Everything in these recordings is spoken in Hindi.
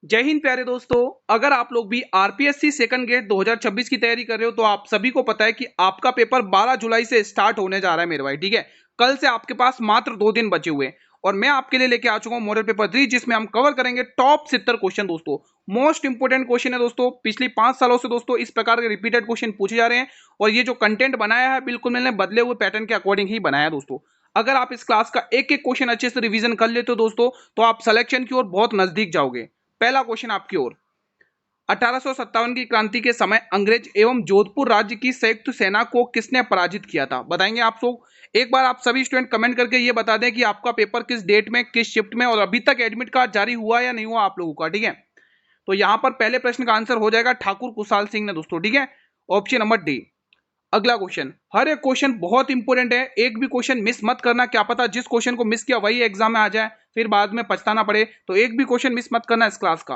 जय हिंद प्यारे दोस्तों। अगर आप लोग भी आरपीएससी सेकंड ग्रेड 2026 की तैयारी कर रहे हो तो आप सभी को पता है कि आपका पेपर 12 जुलाई से स्टार्ट होने जा रहा है मेरे भाई। ठीक है, कल से आपके पास मात्र 2 दिन बचे हुए हैं और मैं आपके लिए लेके आ चुका हूं मॉडल पेपर 3 जिसमें हम कवर करेंगे टॉप 70 क्वेश्चन। दोस्तों मोस्ट इंपोर्टेंट क्वेश्चन है दोस्तों। पिछली 5 सालों से दोस्तों इस प्रकार के रिपीटेड क्वेश्चन पूछे जा रहे हैं और ये जो कंटेंट बनाया है बिल्कुल मैंने बदले हुए पैटर्न के अकॉर्डिंग ही बनाया है दोस्तों। अगर आप इस क्लास का एक एक क्वेश्चन अच्छे से रिवीजन कर लेते हो दोस्तों तो आप सिलेक्शन की ओर बहुत नजदीक जाओगे। पहला क्वेश्चन आपकी ओर, 1857 की क्रांति के समय अंग्रेज एवं जोधपुर राज्य की संयुक्त सेना को किसने पराजित किया था? बताएंगे आप लोग। एक बार आप सभी स्टूडेंट कमेंट करके ये बता दें कि आपका पेपर किस डेट में, किस शिफ्ट में और अभी तक एडमिट कार्ड जारी हुआ या नहीं हुआ आप लोगों का। ठीक है, तो यहां पर पहले प्रश्न का आंसर हो जाएगा ठाकुर कुशाल सिंह ने दोस्तों। ठीक है, ऑप्शन नंबर डी। अगला क्वेश्चन, हर एक क्वेश्चन बहुत इंपॉर्टेंट है, एक भी क्वेश्चन मिस मत करना। क्या पता जिस क्वेश्चन को मिस किया वही एग्जाम में आ जाए, फिर बाद में पछताना पड़े, तो एक भी क्वेश्चन मिस मत करना इस क्लास का।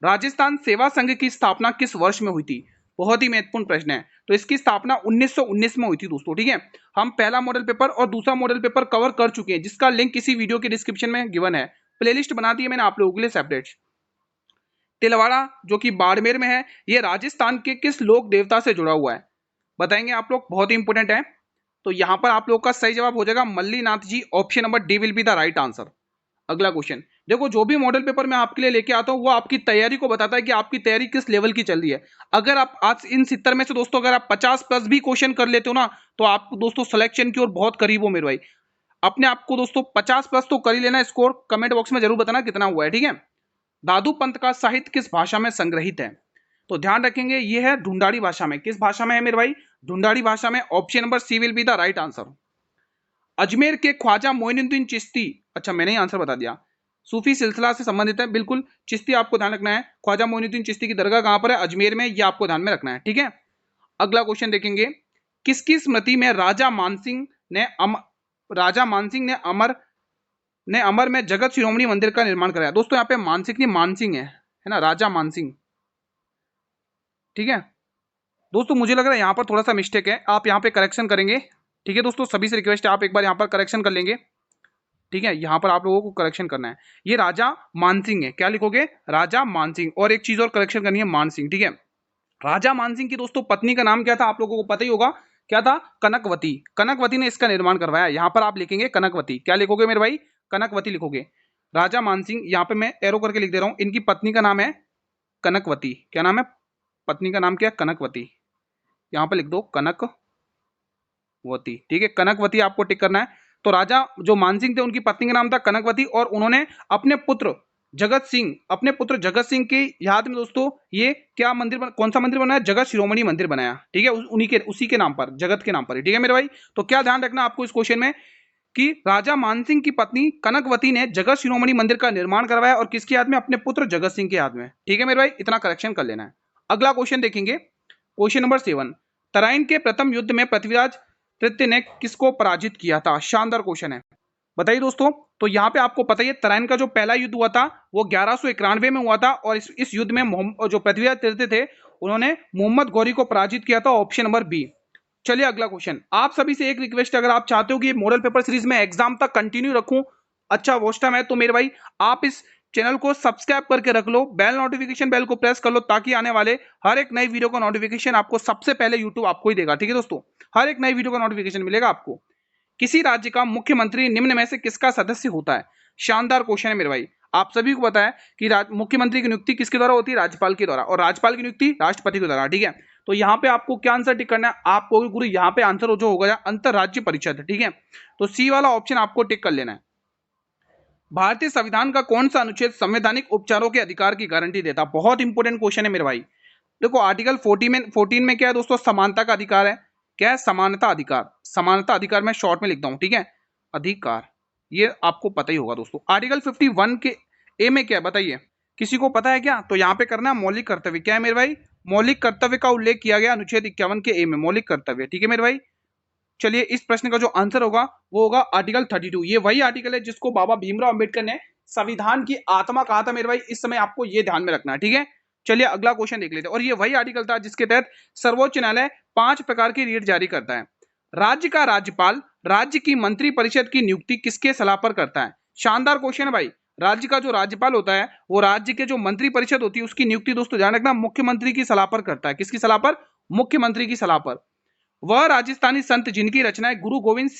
राजस्थान सेवा संघ की स्थापना किस वर्ष में हुई थी? बहुत ही महत्वपूर्ण प्रश्न है। तो इसकी स्थापना 1919 में हुई थी दोस्तों। ठीक है, हम पहला मॉडल पेपर और दूसरा मॉडल पेपर कवर कर चुके हैं जिसका लिंक इसी वीडियो के डिस्क्रिप्शन में गिवन है। प्लेलिस्ट बना दी है मैंने आप लोगों के लिए सेपरेट। तिलवाड़ा जो कि बाड़मेर में है, यह राजस्थान के किस लोक देवता से जुड़ा हुआ है? बताएंगे आप लोग, बहुत ही इंपॉर्टेंट है। तो यहां पर आप लोग का सही जवाब हो जाएगा Mallinath ji. Option number D will be the right answer. अगला क्वेश्चन, देखो जो भी मॉडल पेपर मैं आपके लिए लेके आता हूं वो आपकी तैयारी को बताता है कि आपकी तैयारी किस लेवल की चल रही है। अगर आप आज इन 70 में से दोस्तों अगर आप 50 प्लस भी क्वेश्चन कर लेते हो ना तो आप दोस्तों सिलेक्शन की ओर बहुत करीब हो मेरे भाई। अपने आप को दोस्तों 50 प्लस तो कर ही लेना। स्कोर कमेंट बॉक्स में जरूर बताना कितना हुआ है। ठीक है, दादू पंत का साहित्य किस भाषा में संग्रहित है? तो ध्यान रखेंगे ये है ढूंढाड़ी भाषा में। किस भाषा में है मेरे भाई? ढूंढाड़ी भाषा में। Option number C will be the right answer. Ajmer के ख्वाजा मोइनुद्दीन चिश्ती, अच्छा मैंने ही आंसर बता दिया, सूफी सिलसिला से संबंधित है बिल्कुल। चिश्ती आपको ध्यान रखना है। ख्वाजा मोइनुद्दीन चिश्ती की दरगाह कहां पर है? अजमेर में। ये आपको ध्यान में रखना है। ठीक है, अगला क्वेश्चन देखेंगे, किसकी स्मृति में राजा मानसिंह ने अमर में जगत शिरोमणि मंदिर का निर्माण कराया? दोस्तों यहाँ पे मानसिंह नहीं मानसिंह है ना, राजा मानसिंह। ठीक है दोस्तों, मुझे लग रहा है यहाँ पर थोड़ा सा मिस्टेक है, आप यहाँ पे करेक्शन करेंगे। ठीक है दोस्तों, सभी से रिक्वेस्ट है आप एक बार यहाँ पर करेक्शन कर लेंगे। ठीक है, यहाँ पर आप लोगों को करेक्शन करना है, ये राजा मानसिंह है। क्या लिखोगे? राजा मानसिंह। और एक चीज और करेक्शन करनी है, मानसिंह। ठीक है, राजा मानसिंह की दोस्तों पत्नी का नाम क्या था? आप लोगों को पता ही होगा, क्या था? कनकवती। कनकवती ने इसका निर्माण करवाया। यहाँ पर आप लिखेंगे कनकवती। क्या लिखोगे मेरे भाई? कनकवती लिखोगे। राजा मानसिंह, यहाँ पे मैं एरो करके लिख दे रहा हूँ, इनकी पत्नी का नाम है कनकवती। क्या नाम है? पत्नी का नाम क्या है? कनकवती। यहाँ पे लिख दो कनकवती। ठीक है, कनकवती आपको टिक करना है। तो राजा जो मानसिंह थे उनकी पत्नी का नाम था कनकवती और उन्होंने अपने पुत्र जगत सिंह की याद में दोस्तों ये क्या मंदिर कौन सा मंदिर बनाया? जगत शिरोमणि मंदिर बनाया। ठीक है, उसी के नाम पर, जगत के नाम पर। ठीक है मेरे भाई, तो क्या ध्यान रखना आपको इस क्वेश्चन में कि राजा मानसिंह की पत्नी कनकवती ने जगत शिरोमणि मंदिर का निर्माण करवाया और किसकी याद में? अपने पुत्र जगत सिंह की याद में। ठीक है मेरे भाई, इतना करेक्शन कर लेना है। अगला क्वेश्चन देखेंगे, क्वेश्चन नंबर 7, तराइन के प्रथम युद्ध में पृथ्वीराज तृतीय ने किसको पराजित किया था? शानदार क्वेश्चन है, बताइए दोस्तों। तो यहाँ पे आपको पता ही है तराइन का जो पहला युद्ध हुआ था वो 1191 में हुआ था और इस युद्ध में जो पृथ्वीराज तृतीय थे उन्होंने मोहम्मद गौरी को पराजित किया था। Option number B. चलिए अगला क्वेश्चन, आप सभी से एक रिक्वेस्ट, अगर आप चाहते हो कि मॉडल पेपर सीरीज में एग्जाम तक कंटिन्यू रखूं, अच्छा वॉच टाइम है, तो मेरे भाई आप इस चैनल को सब्सक्राइब करके रख लो, बेल नोटिफिकेशन बेल को प्रेस कर लो ताकि आने वाले हर एक नई वीडियो का नोटिफिकेशन आपको सबसे पहले यूट्यूब आपको ही देगा। ठीक है दोस्तों, हर एक नई वीडियो का नोटिफिकेशन मिलेगा आपको। किसी राज्य का मुख्यमंत्री निम्न में से किसका सदस्य होता है? शानदार क्वेश्चन है मेरे भाई। आप सभी को पता है कि मुख्यमंत्री की नियुक्ति किसके द्वारा होती है? राज्यपाल के द्वारा, और राज्यपाल की नियुक्ति राष्ट्रपति के द्वारा। ठीक है, तो यहाँ पे आपको क्या आंसर टिक करना है? आपको गुरु यहाँ पे आंसर जो होगा अंतरराज्य परिषद। ठीक है, तो सी वाला ऑप्शन आपको टिक कर लेना है। भारतीय संविधान का कौन सा अनुच्छेद संवैधानिक उपचारों के अधिकार की गारंटी देता? बहुत इंपॉर्टेंट क्वेश्चन है मेरे भाई। देखो आर्टिकल 14 में क्या है दोस्तों? समानता का अधिकार है। क्या है? समानता अधिकार। समानता अधिकार मैं शॉर्ट में लिखता हूं। ठीक है, अधिकार, ये आपको पता ही होगा दोस्तों। आर्टिकल 51 के ए में क्या है बताइए, किसी को पता है क्या? तो यहाँ पे करना है मौलिक कर्तव्य। क्या है मेरे भाई? मौलिक कर्तव्य का उल्लेख किया गया अनुच्छेद 51 के ए में, मौलिक कर्तव्य। ठीक है मेरे भाई, चलिए इस प्रश्न का जो आंसर होगा वो होगा आर्टिकल 32। ये वही आर्टिकल है जिसको बाबा भीमराव अंबेडकर ने संविधान की आत्मा कहा था मेरे भाई। इस समय आपको ये ध्यान में रखना है। ठीक है, चलिए अगला क्वेश्चन देख लेते हैं। और ये वही आर्टिकल था जिसके तहत सर्वोच्च न्यायालय 5 प्रकार की रीट जारी करता है। राज्य का राज्यपाल राज्य की मंत्री परिषद की नियुक्ति किसके सलाह पर करता है? शानदार क्वेश्चन है भाई। राज्य का जो राज्यपाल होता है वो राज्य के जो मंत्री परिषद होती है उसकी नियुक्ति दोस्तों ध्यान रखना मुख्यमंत्री की सलाह पर करता है। किसकी सलाह पर? मुख्यमंत्री की सलाह पर। वह राजस्थानी संत जिनकी रचनाएं गुरु गोविंद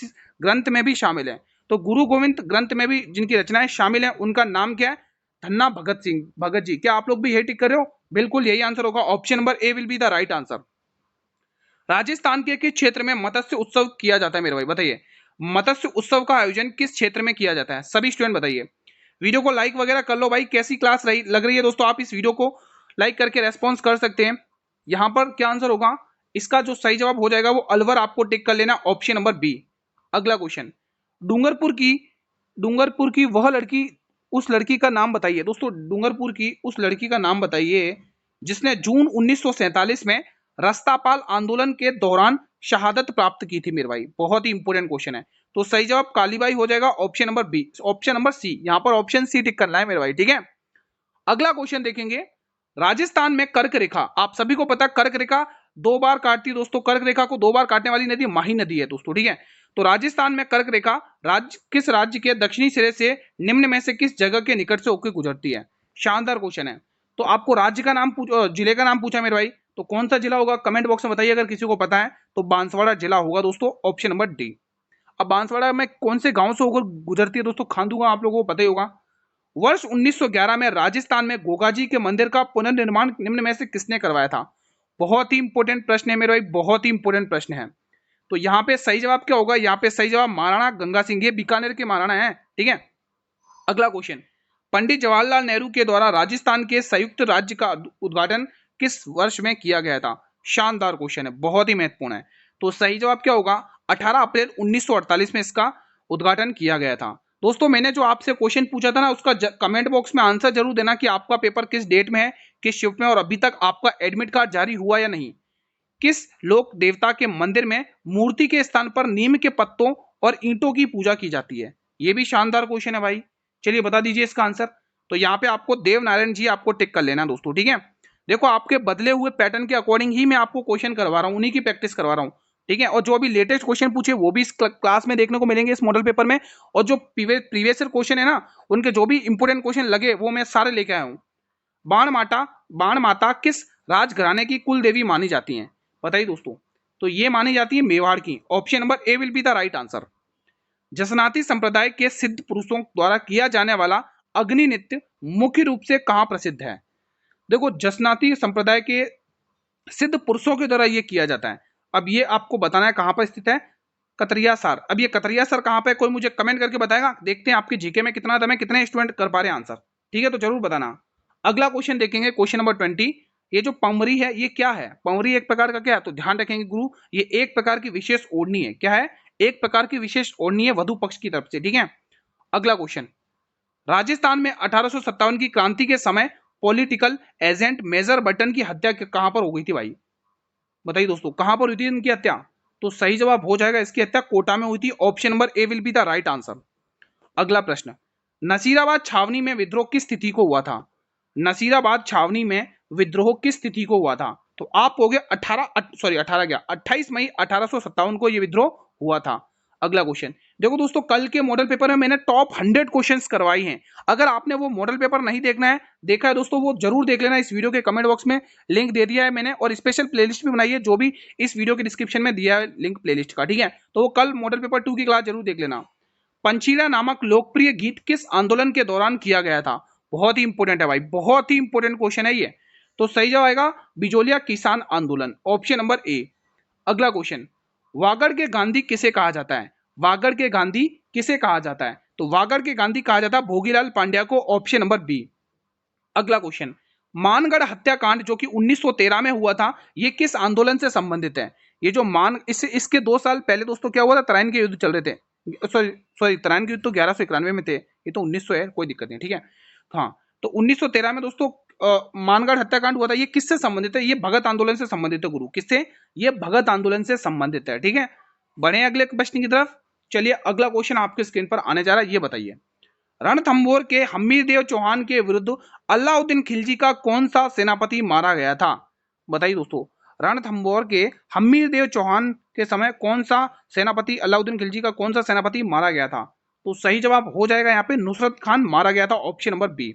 ग्रंथ में भी शामिल है, तो गुरु गोविंद ग्रंथ में भी जिनकी रचनाएं शामिल है उनका नाम क्या है? धन्ना भगत सिंह, भगत जी। क्या आप लोग भी यही टिक कर रहे हो? बिल्कुल यही आंसर होगा, option number A will be the right answer. Rajasthan के किस क्षेत्र में मत्स्य उत्सव किया जाता है मेरे भाई? बताइए, मत्स्य उत्सव का आयोजन किस क्षेत्र में किया जाता है? सभी स्टूडेंट बताइए। वीडियो को लाइक वगैरह कर लो भाई। कैसी क्लास रही लग रही है दोस्तों? आप इस वीडियो को लाइक करके रेस्पॉन्स कर सकते हैं। यहां पर क्या आंसर होगा? इसका जो सही जवाब हो जाएगा वो अलवर, आपको टिक कर लेना, ऑप्शन नंबर बी। अगला क्वेश्चन, डूंगरपुर की वह लड़की, उस लड़की का नाम बताइए दोस्तों। डूंगरपुर की उस लड़की का नाम बताइए जिसने जून 1947 में रास्तापाल आंदोलन के दौरान शहादत प्राप्त की थी मेरे भाई। बहुत ही इंपॉर्टेंट क्वेश्चन है। तो सही जवाब कालीबाई हो जाएगा, option number B, option number C. यहां पर ऑप्शन सी टिक करना है मेरे भाई, ठीक है। अगला क्वेश्चन देखेंगे, राजस्थान में कर्क रेखा, आप सभी को पता है कर्क रेखा दो बार काटती है दोस्तों। कर्क रेखा को दो बार काटने वाली नदी माही नदी है दोस्तों, ठीक है। तो राजस्थान में कर्क रेखा किस राज्य के दक्षिणी सिरे से निम्न में से किस जगह के निकट से होकर गुजरती है? शानदार क्वेश्चन है। तो आपको राज्य का नाम जिले का नाम पूछा मेरे भाई, तो कौन सा जिला होगा? कमेंट बॉक्स में बताइए अगर किसी को पता है। तो बांसवाड़ा जिला होगा दोस्तों, ऑप्शन नंबर डी। अब बांसवाड़ा में कौन से गांव से होकर गुजरती है दोस्तों? खांदूगा, आप लोगों को पता ही होगा। वर्ष 1911 में राजस्थान में गोगाजी के मंदिर का पुनर्निर्माण निम्न में से किसने करवाया था? बहुत ही इंपॉर्टेंट प्रश्न है मेरे भाई, बहुत ही इंपॉर्टेंट प्रश्न है। तो यहाँ पे सही जवाब क्या होगा? यहाँ पे सही जवाब महाराणा गंगा सिंह, ये बीकानेर के महाराणा है, ठीक है। अगला क्वेश्चन, पंडित जवाहरलाल नेहरू के द्वारा राजस्थान के संयुक्त राज्य का उद्घाटन किस वर्ष में किया गया था? शानदार क्वेश्चन है, बहुत ही महत्वपूर्ण है। तो सही जवाब क्या होगा? 18 अप्रैल 1948 में इसका उद्घाटन किया गया था। दोस्तों मैंने जो आपसे क्वेश्चन पूछा था ना, उसका कमेंट बॉक्स में आंसर जरूर देना कि आपका पेपर किस डेट में है, किस शिफ्ट में, और अभी तक आपका एडमिट कार्ड जारी हुआ या नहीं। किस लोक देवता के मंदिर में मूर्ति के स्थान पर नीम के पत्तों और ईंटों की पूजा की जाती है? यह भी शानदार क्वेश्चन है भाई, चलिए बता दीजिए इसका आंसर। तो यहाँ पे आपको देव नारायण जी आपको टिक कर लेना दोस्तों, ठीक है। देखो आपके बदले हुए पैटर्न के अकॉर्डिंग ही मैं आपको क्वेश्चन करवा रहा हूँ, उन्हीं की प्रैक्टिस करवा रहा हूँ, ठीक है। और जो अभी लेटेस्ट क्वेश्चन पूछे वो भी इस क्लास में देखने को मिलेंगे, इस मॉडल पेपर में। और जो प्रीवियस क्वेश्चन है ना, उनके जो भी इंपोर्टेंट क्वेश्चन लगे वो मैं सारे लेके आया हूँ। बाण माता किस राजघराने की कुल देवी मानी जाती हैं? बताइए दोस्तों। तो ये मानी जाती है मेवाड़ की, option number A will be the right answer. Jasnathi संप्रदाय के सिद्ध पुरुषों द्वारा किया जाने वाला अग्नि नृत्य मुख्य रूप से कहां प्रसिद्ध है? देखो जसनाती संप्रदाय के सिद्ध पुरुषों के द्वारा ये किया जाता है। अब ये आपको बताना है कहां पर स्थित है। कतरिया सर। अब ये कतरिया सर कहां पे, कोई मुझे कमेंट करके बताएगा। देखते हैं आपके जीके में कितना दम है, कितने स्टूडेंट कर पा रहे हैं आंसर, ठीक है, तो जरूर बताना। अगला क्वेश्चन देखेंगे, क्वेश्चन नंबर 20। ये जो पंवरी है ये क्या है? पंवरी एक प्रकार का क्या है? तो ध्यान रखेंगे गुरु, ये एक प्रकार की विशेष ओढ़नी है। क्या है? एक प्रकार की विशेष ओढ़नी है वधु पक्ष की तरफ से, ठीक है। अगला क्वेश्चन, राजस्थान में 1857 की क्रांति के समय पॉलिटिकल एजेंट मेजर बटन की हत्या कहां पर हो गई थी भाई? बताइए दोस्तों, कहां पर हुई थी इनकी हत्या? तो सही जवाब हो जाएगा इसकी हत्या कोटा में हुई थी, option number A will be the right answer. अगला प्रश्न, नसीराबाद छावनी में विद्रोह किस तिथि को हुआ था? नसीराबाद छावनी में विद्रोह किस तिथि को हुआ था? तो आप हो गए 28 मई 1857 को यह विद्रोह हुआ था। अगला क्वेश्चन, देखो दोस्तों कल के मॉडल पेपर में मैंने टॉप 100 क्वेश्चंस करवाई हैं। अगर आपने वो मॉडल पेपर नहीं देखा है दोस्तों, वो जरूर देख लेना। इस वीडियो के कमेंट बॉक्स में लिंक दे दिया है मैंने, और स्पेशल प्लेलिस्ट भी बनाई है जो भी इस वीडियो के डिस्क्रिप्शन में दिया है लिंक प्लेलिस्ट का, ठीक है। तो वो कल मॉडल पेपर 2 की क्लास जरूर देख लेना। पंचीला नामक लोकप्रिय गीत किस आंदोलन के दौरान किया गया था? बहुत ही इंपोर्टेंट है भाई, बहुत ही इंपोर्टेंट क्वेश्चन है ये। तो सही जवाब आएगा बिजोलिया किसान आंदोलन, ऑप्शन नंबर ए। अगला क्वेश्चन, वागड़ के गांधी किसे कहा जाता है? वागड़ के गांधी किसे कहा जाता है? तो वागड़ के गांधी कहा जाता है भोगीलाल पांड्या को, ऑप्शन नंबर बी। अगला क्वेश्चन, मानगढ़ हत्याकांड जो कि 1913 में हुआ था, ये किस आंदोलन से संबंधित है? ये जो इसके 2 साल पहले दोस्तों क्या हुआ था? तराइन के युद्ध चल रहे थे। सॉरी तराइन के युद्ध तो 1191 में थे, ये तो 1900 है, कोई दिक्कत नहीं, ठीक है। हाँ, तो 1913 में दोस्तों मानगढ़ हत्याकांड हुआ था। ये किससे संबंधित है? ये भगत आंदोलन से संबंधित है गुरु। किससे? ये भगत आंदोलन से संबंधित है, ठीक है। बढ़े अगले प्रश्न की तरफ। चलिए अगला क्वेश्चन आपके स्क्रीन पर आने जा रहा है, ये बताइए, रणथंभौर के हमीरदेव चौहान के विरुद्ध अलाउद्दीन खिलजी का कौन सा सेनापति मारा गया था? बताइए दोस्तों, रणथंभौर के हमीरदेव चौहान के समय कौन सा सेनापति, अलाउद्दीन खिलजी का कौन सा सेनापति मारा गया था? तो सही जवाब हो जाएगा यहाँ पे नुसरत खान मारा गया था, ऑप्शन नंबर बी।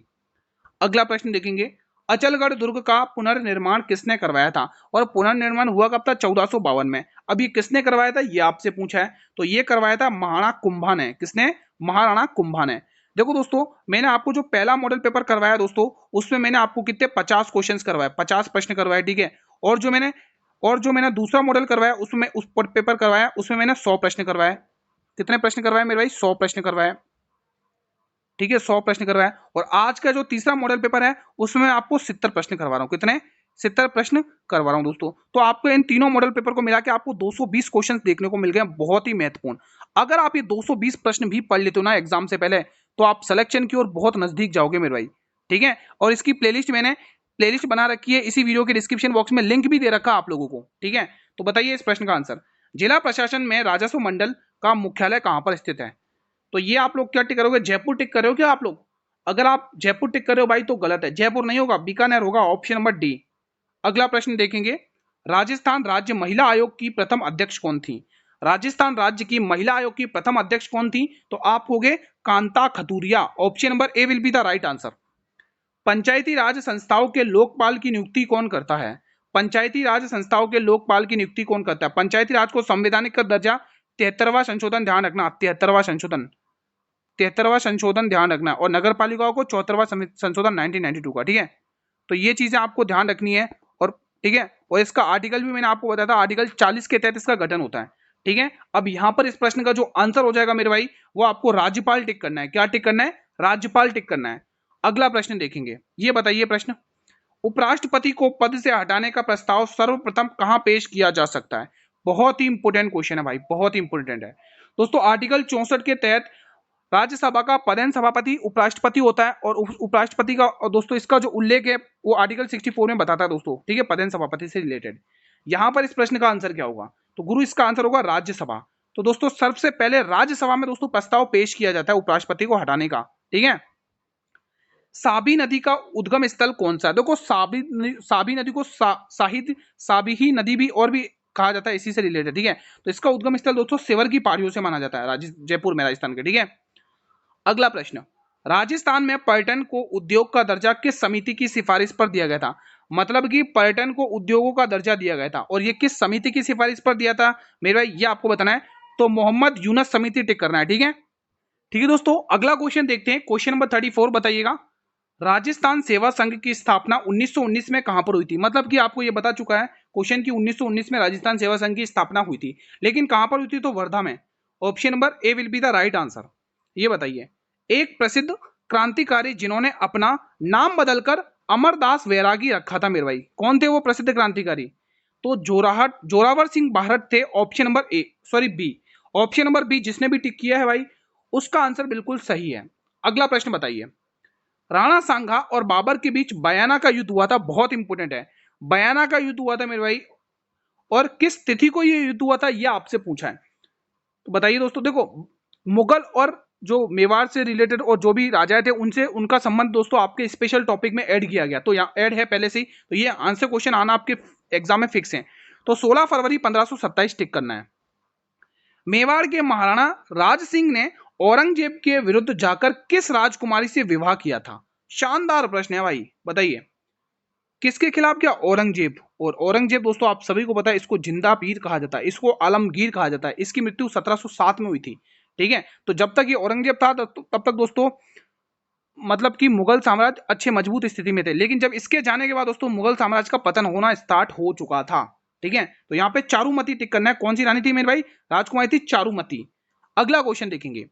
अगला प्रश्न देखेंगे, अचलगढ़ दुर्ग का पुनर्निर्माण किसने करवाया था, और पुनर्निर्माण हुआ कब था, 1452 में। अब ये किसने करवाया था, ये आपसे पूछा है, तो ये करवाया था महाराणा कुंभा ने। किसने, महाराणा कुंभा ने। देखो दोस्तों, मैंने आपको जो पहला मॉडल पेपर करवाया दोस्तों, उसमें मैंने आपको कितने 50 क्वेश्चंस करवाए, 50 प्रश्न करवाए, ठीक है। और जो मैंने दूसरा मॉडल करवाया उसमें उस पेपर करवाया उसमें मैंने 100 प्रश्न करवाए। कितने प्रश्न करवाए मेरे भाई, 100 प्रश्न करवाए, ठीक है, 100 प्रश्न करवाए। और आज का जो तीसरा मॉडल पेपर है उसमें मैं आपको 70 प्रश्न करवा रहा हूँ। कितने, 70 प्रश्न करवा रहा हूँ दोस्तों। तो आपको इन तीनों मॉडल पेपर को मिला के आपको 220 क्वेश्चन देखने को मिल गए, बहुत ही महत्वपूर्ण। अगर आप ये 220 प्रश्न भी पढ़ लेते हो ना एग्जाम से पहले, तो आप सिलेक्शन की ओर बहुत नजदीक जाओगे मेरे भाई, ठीक है। और इसकी मैंने प्लेलिस्ट बना रखी है, इसी वीडियो के डिस्क्रिप्शन बॉक्स में लिंक भी दे रखा आप लोगों को, ठीक है। तो बताइए इस प्रश्न का आंसर, जिला प्रशासन में राजस्व मंडल का मुख्यालय कहां पर स्थित है। तो ये आप लोग क्या टिक करोगे, जयपुर टिक कर रहे हो क्या आप लोग। अगर आप जयपुर टिक कर रहे हो भाई तो गलत है, जयपुर नहीं होगा, बीकानेर होगा, ऑप्शन नंबर डी। अगला प्रश्न देखेंगे, राजस्थान राज्य महिला आयोग की प्रथम अध्यक्ष कौन थी। राजस्थान राज्य की महिला आयोग की प्रथम अध्यक्ष कौन थी, तो आप होगे Kanta Khaturia, option number A will be the right answer. Panchayati Raj संस्थाओं के लोकपाल की नियुक्ति कौन करता है। पंचायती राज संस्थाओं के लोकपाल की नियुक्ति कौन करता है। पंचायती राज को संवैधानिक का दर्जा, 73वां संशोधन ध्यान रखना, 73वां संशोधन ध्यान रखना, और नगर पालिकाओं को 74वां संशोधन 1992 का, ठीक है। तो ये चीजें आपको ध्यान रखनी है, और ठीक है, और इसका आर्टिकल भी मैंने आपको बताया था, आर्टिकल 40 के तहत इसका गठन होता है, ठीक है। अब यहां पर इस प्रश्न का जो आंसर हो जाएगा मेरे भाई, वो आपको राज्यपाल टिक करना है। क्या टिक करना है, राज्यपाल टिक करना है। अगला प्रश्न देखेंगे, ये बताइए प्रश्न, उपराष्ट्रपति को पद से हटाने का प्रस्ताव सर्वप्रथम कहां पेश किया जा सकता है। बहुत ही इंपोर्टेंट क्वेश्चन है भाई, बहुत ही इंपोर्टेंट है दोस्तों। आर्टिकल 64 के तहत राज्यसभा का प्रधान सभापति उपराष्ट्रपति होता है, और उपराष्ट्रपति का, और दोस्तों इसका जो उल्लेख है वो आर्टिकल 64 में बताता है दोस्तों, ठीक है, प्रधान सभापति से रिलेटेड। यहां पर इस प्रश्न का आंसर क्या होगा, तो गुरु इसका आंसर होगा राज्यसभा। तो दोस्तों सबसे पहले राज्यसभा में दोस्तों प्रस्ताव पेश किया जाता है उपराष्ट्रपति को हटाने का, ठीक है। साबी नदी का उद्गम स्थल कौन सा है। देखो साबी नदी को साबिही नदी भी और भी कहा जाता है, इसी से रिलेटेड, ठीक है। तो इसका उद्गम स्थल दोस्तों सेवर की पहाड़ियों से माना जाता है, जयपुर में, राजस्थान के, ठीक है। अगला प्रश्न, राजस्थान में पर्यटन को उद्योग का दर्जा किस समिति की सिफारिश पर दिया गया था। मतलब कि पर्यटन को उद्योगों का दर्जा दिया गया था, और ये किस समिति की सिफारिश पर दिया था मेरे भाई, ये आपको बताना है। तो मोहम्मद यूनस समिति टिक करना है, ठीक है। ठीक है दोस्तों, अगला क्वेश्चन देखते हैं, क्वेश्चन नंबर 34 बताइएगा, राजस्थान सेवा संघ की स्थापना 1919 में कहां पर हुई थी। मतलब कि आपको यह बता चुका है क्वेश्चन की 1919 में राजस्थान सेवा संघ की स्थापना हुई थी, लेकिन कहां पर हुई थी, तो वर्धा में। Option number A will be the right answer. ये बताइए, एक प्रसिद्ध क्रांतिकारी जिन्होंने अपना नाम बदलकर अमरदास वैरागी रखा था मेरे भाई, कौन थे वो प्रसिद्ध क्रांतिकारी, तो जोरावर सिंह बाहरट थे, option number B. Option number B जिसने भी टिक किया है भाई, उसका आंसर बिल्कुल सही है। अगला प्रश्न बताइए, राणा सांगा और बाबर के बीच बयाना का युद्ध हुआ था, बहुत इंपोर्टेंट है, बयाना का युद्ध हुआ था मेरे भाई, और किस तिथि को यह युद्ध हुआ था, यह आपसे पूछा है। तो बताइए दोस्तों, देखो मुगल और जो मेवाड़ से रिलेटेड और जो भी राजा थे उनसे उनका संबंध दोस्तों आपके स्पेशल टॉपिक में ऐड किया गया, तो यहाँ ऐड है पहले से ही, तो ये आंसर क्वेश्चन आना आपके एग्जाम में फिक्स है। तो 16 फरवरी 1527 टिक करना है। मेवाड़ के महाराणा राज सिंह ने औरंगजेब के विरुद्ध जाकर किस राजकुमारी से विवाह किया था। शानदार प्रश्न है भाई, बताइए किसके खिलाफ किया, औरंगजेब। और औरंगजेब दोस्तों आप सभी को पता है इसको जिंदा पीर कहा जाता है, इसको आलमगीर कहा जाता है, इसकी मृत्यु 1707 में हुई थी, ठीक है। तो जब तक ये औरंगजेब था तब तक दोस्तों मतलब कि मुगल साम्राज्य अच्छे मजबूत स्थिति में थे, लेकिन जब इसके जाने के बाद दोस्तों मुगल साम्राज्य का पतन होना स्टार्ट हो चुका था, ठीक है। तो यहाँ पे चारुमती टिक करना है, कौन सी रानी थी मेरे भाई, राजकुमारी थी चारुमती। अगला क्वेश्चन देखेंगे,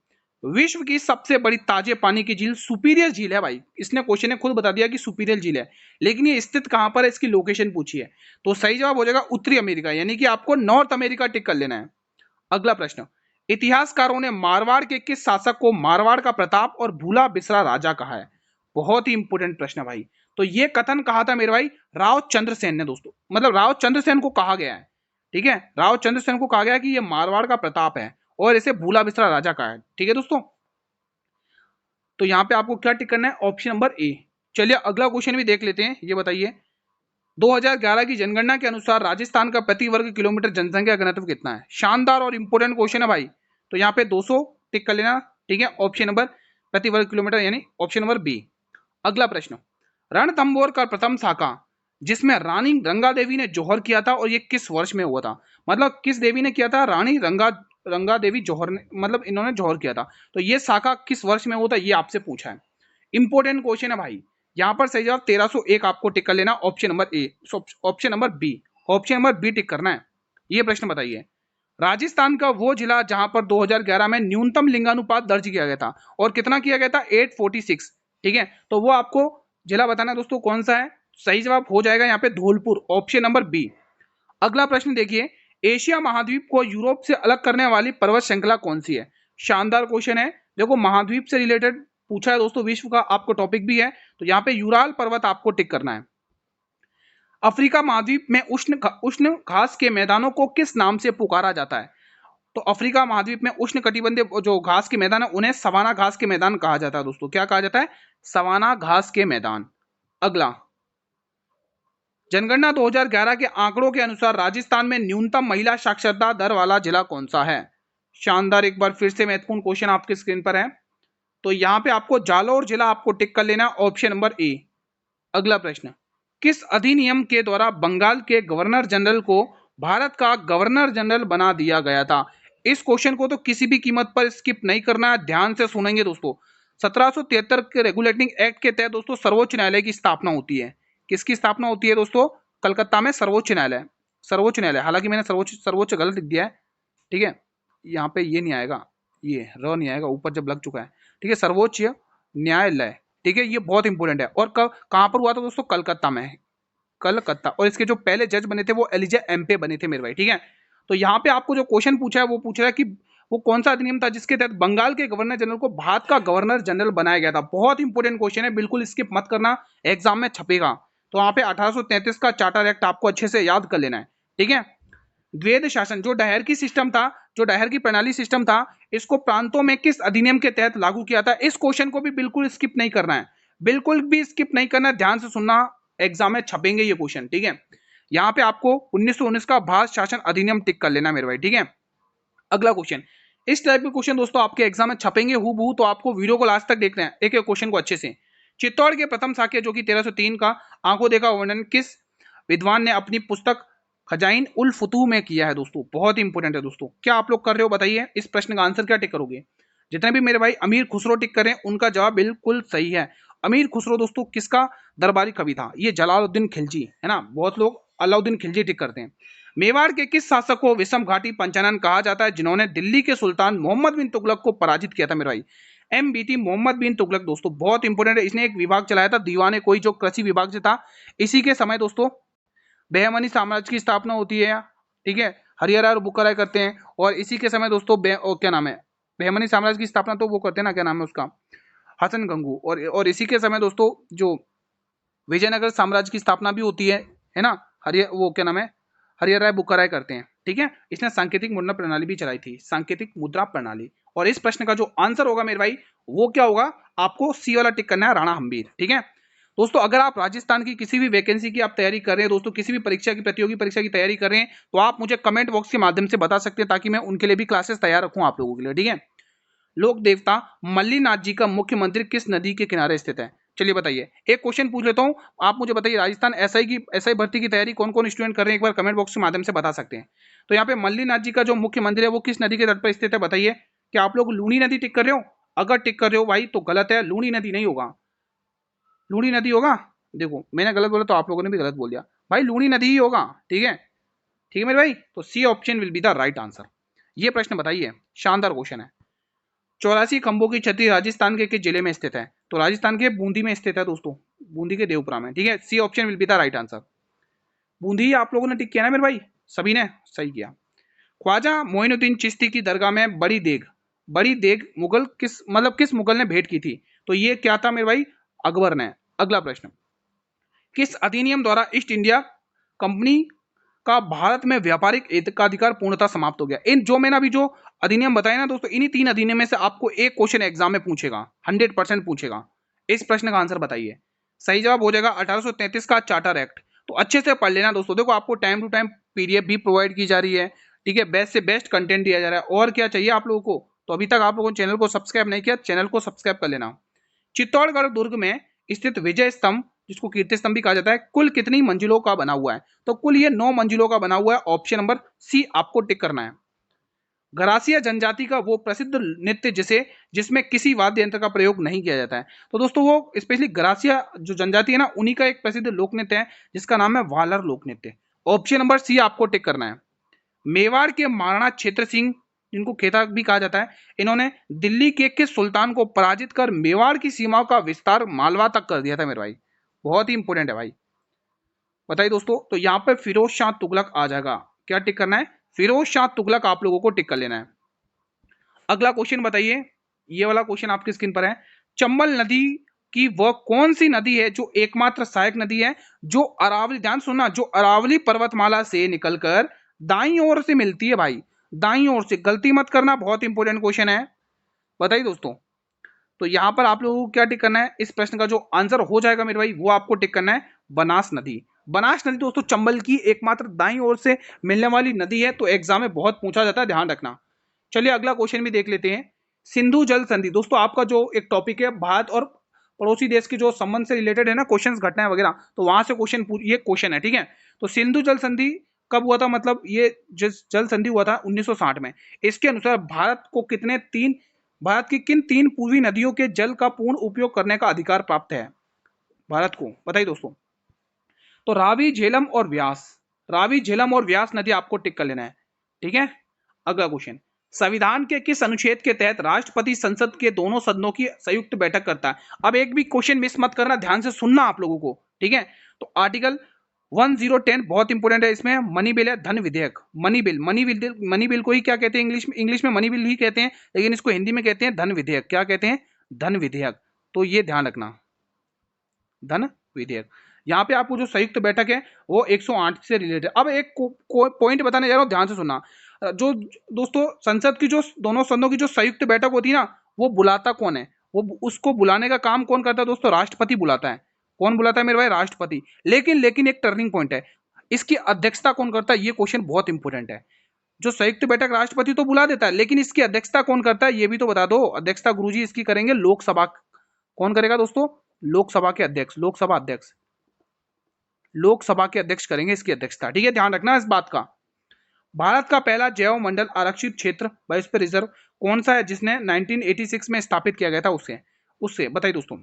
विश्व की सबसे बड़ी ताजे पानी की झील सुपीरियर झील है भाई, इसने क्वेश्चन ने खुद बता दिया कि सुपीरियर झील है, लेकिन ये स्थित कहां पर है, इसकी लोकेशन पूछी है। तो सही जवाब हो जाएगा उत्तरी अमेरिका, यानी कि आपको नॉर्थ अमेरिका टिक कर लेना है। अगला प्रश्न, इतिहासकारों ने मारवाड़ के किस शासक को मारवाड़ का प्रताप और भूला बिसरा राजा कहा है। बहुत ही इंपोर्टेंट प्रश्न है भाई। तो ये कथन कहा था मेरे भाई राव चंद्रसेन ने दोस्तों, मतलब राव चंद्रसेन को कहा गया है, ठीक है, राव चंद्रसेन को कहा गया कि ये मारवाड़ का प्रताप है और इसे भूला बिसरा राजा कहा है, ठीक है दोस्तों। तो यहाँ पे आपको क्या टिक करना है, ऑप्शन नंबर ए। चलिए अगला क्वेश्चन भी देख लेते हैं, ये बताइए 2011 की जनगणना के अनुसार राजस्थान का प्रति वर्ग किलोमीटर जनसंख्या घनत्व कितना है। शानदार और इंपोर्टेंट क्वेश्चन है भाई। तो यहाँ पे 200 टिक कर लेना, ठीक है, ऑप्शन नंबर प्रति वर्ग किलोमीटर यानी ऑप्शन नंबर बी। अगला प्रश्न, रणथंभौर का प्रथम शाखा जिसमें रानी रंगा देवी ने जौहर किया था और ये किस वर्ष में हुआ था? मतलब किस देवी ने किया था? रानी रंगा देवी जौहर ने, मतलब इन्होंने जौहर किया था। तो ये शाखा किस वर्ष में हुआ था, ये आपसे पूछा है। इंपॉर्टेंट क्वेश्चन है भाई। यहाँ पर सही जवाब 1301 आपको टिक कर लेना, option number A, option number B, option number B tick करना है। ये प्रश्न बताइए, राजस्थान का वो जिला जहां पर 2011 में न्यूनतम लिंगानुपात दर्ज किया गया था और कितना किया गया था? 846। ठीक है, तो वो आपको जिला बताना है दोस्तों कौन सा है। सही जवाब हो जाएगा यहाँ पे धौलपुर, ऑप्शन नंबर बी। अगला प्रश्न देखिए, एशिया महाद्वीप को यूरोप से अलग करने वाली पर्वत श्रृंखला कौन सी है? शानदार क्वेश्चन है। देखो महाद्वीप से रिलेटेड पूछा है दोस्तों, विश्व का आपको टॉपिक भी है, तो यहाँ पे यूराल पर्वत आपको टिक करना है। अफ्रीका महाद्वीप में उष्ण घास के मैदानों को किस नाम से पुकारा जाता है? तो अफ्रीका महाद्वीप में उष्ण कटिबंधीय जो घास के मैदान है उन्हें सवाना घास के मैदान कहा जाता है दोस्तों। क्या कहा जाता है? सवाना घास के मैदान। अगला, जनगणना 2011 के आंकड़ों के अनुसार राजस्थान में न्यूनतम महिला साक्षरता दर वाला जिला कौन सा है? शानदार, एक बार फिर से महत्वपूर्ण क्वेश्चन आपके स्क्रीन पर है। तो यहां पे आपको जालौर जिला आपको टिक कर लेना, ऑप्शन नंबर ए। अगला प्रश्न, किस अधिनियम के द्वारा बंगाल के गवर्नर जनरल को भारत का गवर्नर जनरल बना दिया गया था? इस क्वेश्चन को तो किसी भी कीमत पर स्किप नहीं करना है, ध्यान से सुनेंगे दोस्तों। 1773 के रेगुलेटिंग एक्ट के तहत दोस्तों सर्वोच्च न्यायालय की स्थापना होती है। किसकी स्थापना होती है दोस्तों? कलकत्ता में सर्वोच्च न्यायालय। सर्वोच्च न्यायालय, हालांकि मैंने सर्वोच्च सर्वोच्च गलत लिख दिया है। ठीक है, यहाँ पे ये नहीं आएगा, ये र नहीं आएगा, ऊपर जब लग चुका है। ठीक है, सर्वोच्च न्यायालय। ठीक है, ये बहुत इंपॉर्टेंट है। और कब कहां पर हुआ था दोस्तों? कलकत्ता में, कलकत्ता। और इसके जो पहले जज बने थे वो एलिजा एम्पे बने थे मेरे भाई। ठीक है, तो यहाँ पे आपको जो क्वेश्चन पूछा है वो पूछ रहा है कि वो कौन सा अधिनियम था जिसके तहत बंगाल के गवर्नर जनरल को भारत का गवर्नर जनरल बनाया गया था? बहुत इंपॉर्टेंट क्वेश्चन है, बिल्कुल स्किप मत करना, एग्जाम में छपेगा। तो वहां पे 1833 का चार्टर एक्ट आपको अच्छे से याद कर लेना है। ठीक है, द्वैध शासन जो डहर की सिस्टम था, जो डहर की प्रणाली सिस्टम था, इसको प्रांतों में किस अधिनियम के तहत लागू किया था? इस क्वेश्चन को भी बिल्कुल स्किप नहीं करना है, बिल्कुल भी स्किप नहीं करना है, ध्यान से सुनना, एग्जाम में छपेंगे ये क्वेश्चन। ठीक है, यहाँ पे आपको 1919 का भारत शासन अधिनियम टिक कर लेना मेरे भाई। ठीक है, अगला क्वेश्चन, इस टाइप के क्वेश्चन दोस्तों आपके एग्जाम में छपेंगे हूबहू, तो आपको वीडियो को लास्ट तक देखना है, एक एक क्वेश्चन को अच्छे से। चित्तौड़ के प्रथम शाक्य जो कि 1303 का आंखों देखा वर्णन किस विद्वान ने अपनी पुस्तक खजाइन उल फुतूह में किया है? दोस्तों बहुत इंपॉर्टेंट है दोस्तों। क्या आप लोग कर रहे हो बताइए, इस प्रश्न का आंसर क्या टिक करोगे? जितने भी मेरे भाई अमीर खुसरो टिक करें उनका जवाब बिल्कुल सही है। अमीर खुसरो दोस्तों किसका दरबारी कवि था? ये जलालुद्दीन खिलजी है ना, बहुत लोग अलाउद्दीन खिलजी टिक करते हैं। मेवाड़ के किस शासक को विषम घाटी पंचानन कहा जाता है जिन्होंने दिल्ली के सुल्तान मोहम्मद बिन तुगलक को पराजित किया था मेरे भाई? MBT मोहम्मद बिन तुगलक दोस्तों बहुत इंपॉर्टेंट है। इसने एक विभाग चलाया था दीवाने कोई, जो कृषि विभाग से था। इसी के समय दोस्तों बहमनी साम्राज्य की स्थापना होती है। ठीक है, हरिहर और बुक्का राय करते हैं। और इसी के समय दोस्तों क्या नाम है, बहमनी साम्राज्य की स्थापना तो वो करते हैं ना, क्या नाम है उसका, हसन गंगू। और इसी के समय दोस्तों जो विजयनगर साम्राज्य की स्थापना भी होती है ना, वो क्या नाम है, हरिहर राय बुक्का राय करते हैं। ठीक है, इसने सांकेतिक मुद्रा प्रणाली भी चलाई थी, सांकेतिक मुद्रा प्रणाली। और इस प्रश्न का जो आंसर होगा मेरे भाई वो क्या होगा, आपको सी वाला टिक करना है, राणा हम्बीर। ठीक है दोस्तों, अगर आप राजस्थान की किसी भी वैकेंसी की आप तैयारी कर रहे हैं दोस्तों, किसी भी परीक्षा की, प्रतियोगी परीक्षा की तैयारी कर रहे हैं, तो आप मुझे कमेंट बॉक्स के माध्यम से बता सकते हैं ताकि मैं उनके लिए भी क्लासेस तैयार रखूं आप लोगों के लिए। ठीक है, लोक देवता मल्लीनाथ जी का मुख्य मंदिर किस नदी के किनारे स्थित है? चलिए बताइए, एक क्वेश्चन पूछ लेता हूं, आप मुझे बताइए राजस्थान एसआई भर्ती की तैयारी कौन कौन स्टूडेंट कर रहे हैं, एक बार कमेंट बॉक्स के माध्यम से बता सकते हैं। तो यहाँ पे मल्लीनाथ जी का जो मुख्य मंदिर है वो किस नदी के तट पर स्थित है बताइए? क्या आप लोग लूनी नदी टिक कर रहे हो? अगर टिक कर रहे हो भाई तो गलत है, लूनी नदी नहीं होगा। लूनी नदी होगा, देखो मैंने गलत बोला तो आप लोगों ने भी गलत बोल दिया भाई, लूनी नदी ही होगा। ठीक है, ठीक है मेरे भाई, तो C option will be the right answer. ये प्रश्न बताइए, शानदार क्वेश्चन है। 84 खंभों की छतरी राजस्थान के किस जिले में स्थित है? तो राजस्थान के बूंदी में स्थित है दोस्तों, बूंदी के देवपुरा में। ठीक है, C option will be the right answer. Bundi आप लोगों ने टिक किया ना मेरे भाई, सभी ने सही किया। ख्वाजा मोइनुद्दीन चिश्ती की दरगाह में बड़ी देग मुगल किस मुगल ने भेंट की थी? तो ये क्या था मेरे भाई, अकबर ने। अगला प्रश्न, किस अधिनियम द्वारा ईस्ट इंडिया कंपनी का भारत में व्यापारिक एकाधिकार पूर्णतः समाप्त हो गया? इन जो मैंने अभी जो अधिनियम बताए ना दोस्तों, इन्हीं 3 अधिनियम में से आपको एक क्वेश्चन एग्जाम में पूछेगा, 100% पूछेगा। इस प्रश्न का आंसर बताइए। सही जवाब हो जाएगा 1833 का चार्टर एक्ट। तो अच्छे से पढ़ लेना दोस्तों, देखो आपको टाइम टू टाइम PDF भी प्रोवाइड की जा रही है। ठीक है, बेस्ट से बेस्ट कंटेंट दिया जा रहा है, और क्या चाहिए आप लोगों को? तो अभी तक आप लोगों ने चैनल को सब्सक्राइब नहीं किया, चैनल को सब्सक्राइब कर लेना। चित्तौड़गढ़ दुर्ग में स्थित विजय स्तंभ, जिसको कीर्ति स्तंभ भी कहा जाता है, कुल कितनी मंजिलों का बना हुआ है? तो कुल ये 9 मंजिलों का बना हुआ है। ऑप्शन नंबर सी आपको टिक करना है। गरासिया जनजाति का वो प्रसिद्ध नृत्य जिसमें किसी वाद्य यंत्र का प्रयोग नहीं किया जाता है। तो दोस्तों वो स्पेशली गरासिया जो जनजाति है ना, उन्हीं का एक प्रसिद्ध लोक नृत्य है जिसका नाम है वालर लोक नृत्य। ऑप्शन नंबर सी आपको टिक करना है। मेवाड़ के महाराणा क्षेत्र सिंह, जिनको खेता भी कहा जाता है, इन्होंने दिल्ली के किस सुल्तान को पराजित कर मेवाड़ की सीमाओं का विस्तार मालवा तक कर दिया था मेरे भाई? बहुत ही इंपॉर्टेंट है भाई, बताइए दोस्तों। तो यहाँ पे फिरोज शाह तुगलक आ जाएगा। क्या टिक करना है? फिरोज शाह तुगलक आप लोगों को टिक कर लेना है। अगला क्वेश्चन बताइए, ये वाला क्वेश्चन आपकी स्क्रीन पर है। चंबल नदी की वह कौन सी नदी है जो एकमात्र सहायक नदी है जो अरावली, ध्यान सुनना, जो अरावली पर्वतमाला से निकलकर दाईं ओर से मिलती है भाई, दाईं ओर से, गलती मत करना, बहुत इंपॉर्टेंट क्वेश्चन है, बताइए दोस्तों। तो यहां पर आप लोगों को क्या टिक करना है? इस प्रश्न का जो आंसर हो जाएगा मेरे भाई, वो आपको टिक करना है बनास नदी। बनास नदी दोस्तों चंबल की एकमात्र दाईं ओर से मिलने वाली नदी है, तो एग्जाम में बहुत पूछा जाता है, ध्यान रखना। चलिए अगला क्वेश्चन भी देख लेते हैं। सिंधु जल संधि, दोस्तों आपका जो एक टॉपिक है भारत और पड़ोसी देश के जो संबंध से रिलेटेड है ना, क्वेश्चंस घटनाएं वगैरह, तो वहां से ये क्वेश्चन है, ठीक है। तो सिंधु जल संधि कब हुआ था? मतलब ये जल संधि हुआ था 1960 में। इसके अनुसार भारत की किन 3 पूर्वी नदियों के जल का पूर्ण उपयोग करने का अधिकार प्राप्त है भारत को? बताइए दोस्तों। तो रावी, झेलम और व्यास, रावी, झेलम और व्यास नदी आपको टिक कर लेना है, ठीक है। अगला क्वेश्चन, संविधान के किस अनुच्छेद के तहत राष्ट्रपति संसद के दोनों सदनों की संयुक्त बैठक करता है? अब एक भी क्वेश्चन मिस मत करना, ध्यान से सुनना आप लोगों को, ठीक है। तो आर्टिकल 1010 बहुत इंपोर्टेंट है, इसमें मनी बिल है, धन विधेयक, मनी बिल को ही क्या कहते हैं इंग्लिश में मनी बिल ही कहते हैं, लेकिन इसको हिंदी में कहते हैं धन विधेयक। क्या कहते हैं? धन विधेयक। तो ये ध्यान रखना, धन विधेयक। यहाँ पे आपको जो संयुक्त बैठक है वो 108 से रिलेटेड। अब एक पॉइंट बताने जा रहा हूँ, ध्यान से सुनना। जो दोस्तों संसद की जो दोनों सदनों की जो संयुक्त बैठक होती है ना, वो बुलाता कौन है? वो उसको बुलाने का काम कौन करता है दोस्तों? राष्ट्रपति बुलाता है। कौन बुलाता है मेरे भाई? राष्ट्रपति। लेकिन एक टर्निंग पॉइंट है, इसकी अध्यक्षता कौन करता है? ये क्वेश्चन बहुत इंपॉर्टेंट है। जो संयुक्त बैठक राष्ट्रपति तो बुला देता है, लेकिन इसकी अध्यक्षता कौन करता है ये भी तो बता दो। अध्यक्षता गुरुजी इसकी करेंगे लोकसभा। कौन करेगा दोस्तों? लोकसभा के अध्यक्ष, लोकसभा के अध्यक्ष करेंगे इसकी अध्यक्षता, ठीक है, ध्यान रखना इस बात का। भारत का पहला जैव मंडल आरक्षित क्षेत्र बायोस्फीयर रिजर्व कौन सा है जिसने 1986 में स्थापित किया गया था? उससे बताइए दोस्तों।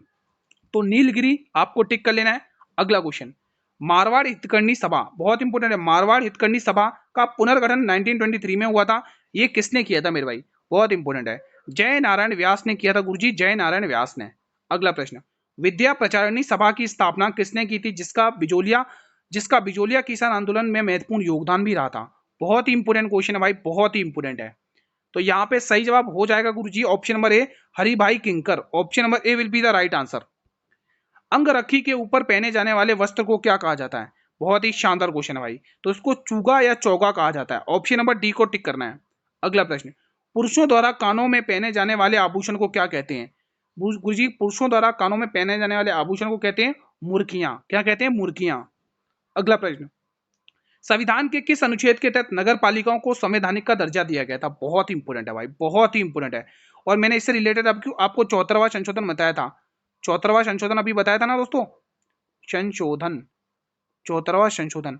तो नीलगिरी आपको टिक कर लेना है। अगला क्वेश्चन, मारवाड़ हितकर्णी सभा, बहुत इंपॉर्टेंट है। मारवाड़ हितकर्णी सभा का पुनर्गठन 1923 में हुआ था, ये किसने किया था मेरे भाई? बहुत इंपॉर्टेंट है। जय नारायण व्यास ने किया था गुरुजी, जय नारायण व्यास ने। अगला प्रश्न, विद्या प्रचारिणी सभा की स्थापना किसने की थी जिसका बिजोलिया किसान आंदोलन में महत्वपूर्ण योगदान भी रहा था? बहुत ही इंपॉर्टेंट क्वेश्चन है भाई, बहुत ही इंपॉर्टेंट है। तो यहाँ पे सही जवाब हो जाएगा Guruji option number A, Haribhai Kinkar. Option number A will be the right answer. अंगरखी के ऊपर पहने जाने वाले वस्त्र को क्या कहा जाता है? बहुत ही शानदार क्वेश्चन है भाई। तो इसको चूगा या चौगा कहा जाता है। ऑप्शन नंबर डी को टिक करना है। अगला प्रश्न, पुरुषों द्वारा कानों में पहने जाने वाले आभूषण को क्या कहते हैं? गुरुजी पुरुषों द्वारा कानों में पहने जाने वाले आभूषण को कहते हैं मुर्कियां। क्या कहते हैं? मुर्कियां। अगला प्रश्न, संविधान के किस अनुच्छेद के तहत नगर पालिकाओं को संवैधानिक का दर्जा दिया गया था? बहुत ही इंपोर्टेंट है भाई, बहुत ही इंपोर्टेंट है। और मैंने इससे रिलेटेड आपको 74वां संशोधन बताया था। 74वां संशोधन अभी बताया था ना दोस्तों, संशोधन, 74वां संशोधन,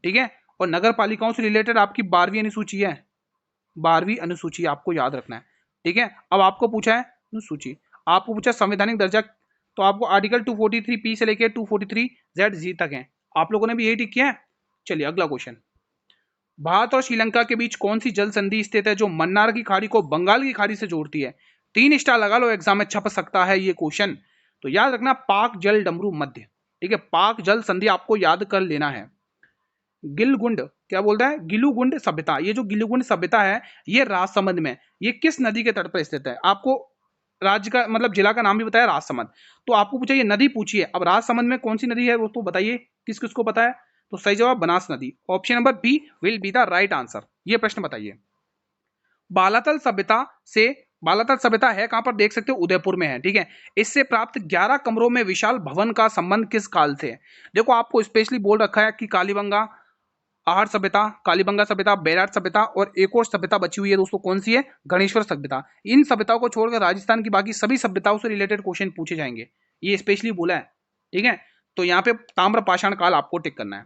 ठीक है। और नगर पालिकाओं से रिलेटेड आपकी 12वीं अनुसूची है, 12वीं अनुसूची आपको याद रखना है, ठीक है। अब आपको पूछा है अनुसूची, आपको पूछा संवैधानिक दर्जा, तो आपको आर्टिकल 243 से लेकर 243 तक है। आप लोगों ने भी यही टिक किया है। चलिए अगला क्वेश्चन, भारत और श्रीलंका के बीच कौन सी जल संधि स्थित है जो मन्नार की खाड़ी को बंगाल की खाड़ी से जोड़ती है? 3 स्टार लगा लो, एग्जाम में छप सकता है ये क्वेश्चन। तो याद रखना पाक जल डमरू मध्य, ठीक है, पाक जल संधि आपको याद कर लेना है। गिलगुंड, क्या बोलता है? गिलुगुंड सभ्यता, ये जो गिलुगुंड सभ्यता है ये राजसमंद में, ये किस नदी के तट पर स्थित है? आपको राज्य का मतलब जिला का नाम भी बताया राजसमंद। तो आपको पूछा ये नदी पूछी है, अब राजसमंद में कौन सी नदी है वो तो बताइए, किस किस को पता है? तो सही जवाब बनास नदी। Option number B will be the right answer. ये प्रश्न बताइए। बालातल सभ्यता है कहां पर? देख सकते हो उदयपुर में है, ठीक है। इससे प्राप्त 11 कमरों में विशाल भवन का संबंध किस काल से है? देखो आपको स्पेशली बोल रखा है कि कालीबंगा, आहट सभ्यता, कालीबंगा सभ्यता, बेराट सभ्यता और एक और सभ्यता बची हुई है दोस्तों, कौन सी है? गणेश्वर सभ्यता। इन सभ्यताओं को छोड़कर राजस्थान की बाकी सभी सभ्यताओं से रिलेटेड क्वेश्चन पूछे जाएंगे, ये स्पेशली बोला है, ठीक है। तो यहाँ पे ताम्र पाषाण काल आपको टिक करना है।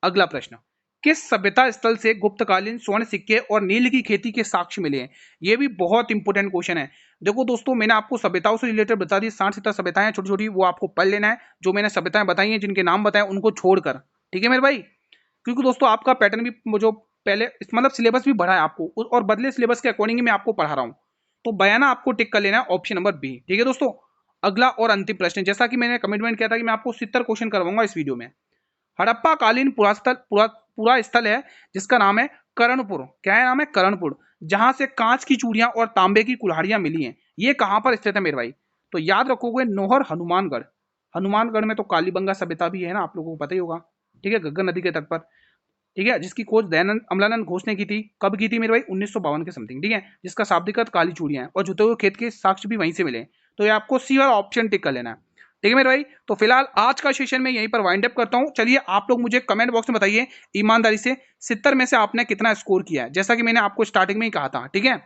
अगला प्रश्न, किस सभ्यता स्थल से गुप्तकालीन स्वर्ण सिक्के और नील की खेती के साक्ष्य मिले हैं? ये भी बहुत इंपॉर्टेंट क्वेश्चन है। देखो दोस्तों, मैंने आपको सभ्यताओं से रिलेटेड बता दी, 60-70 सभ्यताएं छोटी छोटी, वो आपको पढ़ लेना है। जो मैंने सभ्यताएं बताई हैं, जिनके नाम बताए, उनको छोड़कर, ठीक है मेरे भाई। क्योंकि दोस्तों आपका पैटर्न भी जो पहले मतलब सिलेबस भी बढ़ा है आपको, और बदले सिलेबस के अकॉर्डिंग मैं आपको पढ़ा रहा हूँ। तो बयाना आपको टिक कर लेना है ऑप्शन नंबर बी, ठीक है दोस्तों। अगला और अंतिम प्रश्न, जैसा कि मैंने कमिटमेंट किया था कि मैं आपको 70 क्वेश्चन करवाऊंगा इस वीडियो में। हड़प्पा कालीन पूरा स्थल है जिसका नाम है कर्णपुर। क्या है नाम है? कर्णपुर। जहां से कांच की चूड़ियां और तांबे की कुल्हाड़ियां मिली हैं, ये कहां पर स्थित है मेरे भाई? तो याद रखोगे, नौहर हनुमानगढ़। हनुमानगढ़ में तो कालीबंगा सभ्यता भी है ना, आप लोगों को पता ही होगा, ठीक है, गग्गर नदी के तट पर, ठीक है, जिसकी खोज दयानंद अमलानंद घोष ने की थी। कब की थी मेरे भाई? 1952 के समथिंग, ठीक है। जिसका शाब्दिक अर्थ काली चूड़ियां है, और जुते हुए खेत के साक्ष्य भी वहीं से मिले। तो ये आपको सी वाला ऑप्शन टिक कर लेना है, ठीक है मेरे भाई। तो फिलहाल आज का सेशन में यहीं पर वाइंड अप करता हूं। चलिए आप लोग मुझे कमेंट बॉक्स में बताइए ईमानदारी से, 70 में से आपने कितना स्कोर किया है, जैसा कि मैंने आपको स्टार्टिंग में ही कहा था, ठीक है।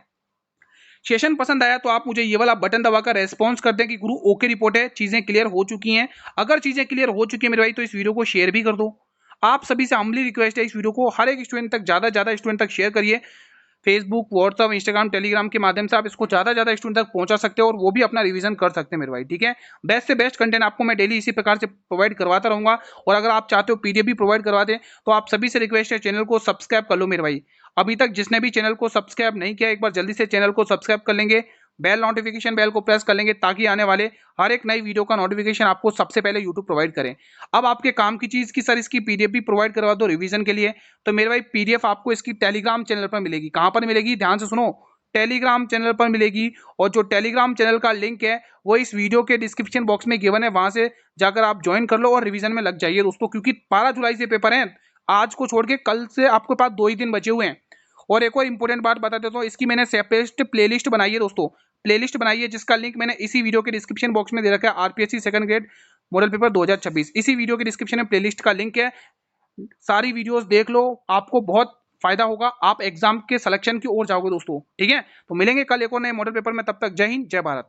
सेशन पसंद आया तो आप मुझे ये वाला बटन दबाकर रेस्पॉन्स कर दें कि गुरु ओके रिपोर्ट है, चीजें क्लियर हो चुकी हैं। अगर चीजें क्लियर हो चुकी है मेरे भाई, तो इस वीडियो को शेयर भी कर दो। आप सभी से हम्बली रिक्वेस्ट है, इस वीडियो को हर एक स्टूडेंट तक, ज्यादा स्टूडेंट तक शेयर करिए। फेसबुक, व्हाट्सअप, इंस्टाग्राम, टेलीग्राम के माध्यम से आप इसको ज्यादा स्टूडेंट तक पहुंचा सकते हो, और वो भी अपना रिवीजन कर सकते हैं मेरे भाई, ठीक है। बेस्ट से बेस्ट कंटेंट आपको मैं डेली इसी प्रकार से प्रोवाइड करवाता रहूंगा। और अगर आप चाहते हो पीडीएफ भी प्रोवाइड करवा दें, तो आप सभी से रिक्वेस्ट है, चैनल को सब्सक्राइब कर लो मेरे भाई। अभी तक जिसने भी चैनल को सब्सक्राइब नहीं किया, एक बार जल्दी से चैनल को सब्सक्राइब कर लेंगे, बेल नोटिफिकेशन बेल को प्रेस कर लेंगे, ताकि आने वाले हर एक नई वीडियो का नोटिफिकेशन आपको सबसे पहले यूट्यूब प्रोवाइड करें। अब आपके काम की चीज की सर इसकी पीडीएफ भी प्रोवाइड करवा दो रिवीजन के लिए। तो मेरे भाई पीडीएफ आपको इसकी टेलीग्राम चैनल पर मिलेगी। कहां पर मिलेगी? ध्यान से सुनो, टेलीग्राम चैनल पर मिलेगी। और जो टेलीग्राम चैनल का लिंक है वो इस वीडियो के डिस्क्रिप्शन बॉक्स में गिवन है, वहां से जाकर आप ज्वाइन कर लो और रिवीजन में लग जाइए दोस्तों, क्योंकि 12 जुलाई से पेपर है। आज को छोड़ के कल से आपके पास 2 ही दिन बचे हुए हैं। और एक और इंपॉर्टेंट बात बता देता हूँ, इसकी मैंने सेपरेट प्लेलिस्ट बनाई है दोस्तों, प्लेलिस्ट बनाई है, जिसका लिंक मैंने इसी वीडियो के डिस्क्रिप्शन बॉक्स में दे रखा है। RPSC second grade model paper 2026, इसी वीडियो के डिस्क्रिप्शन में प्लेलिस्ट का लिंक है। सारी वीडियोस देख लो, आपको बहुत फायदा होगा, आप एग्जाम के सिलेक्शन की ओर जाओगे दोस्तों, ठीक है। तो मिलेंगे कल एक और नए मॉडल पेपर में, तब तक जय हिंद जय भारत।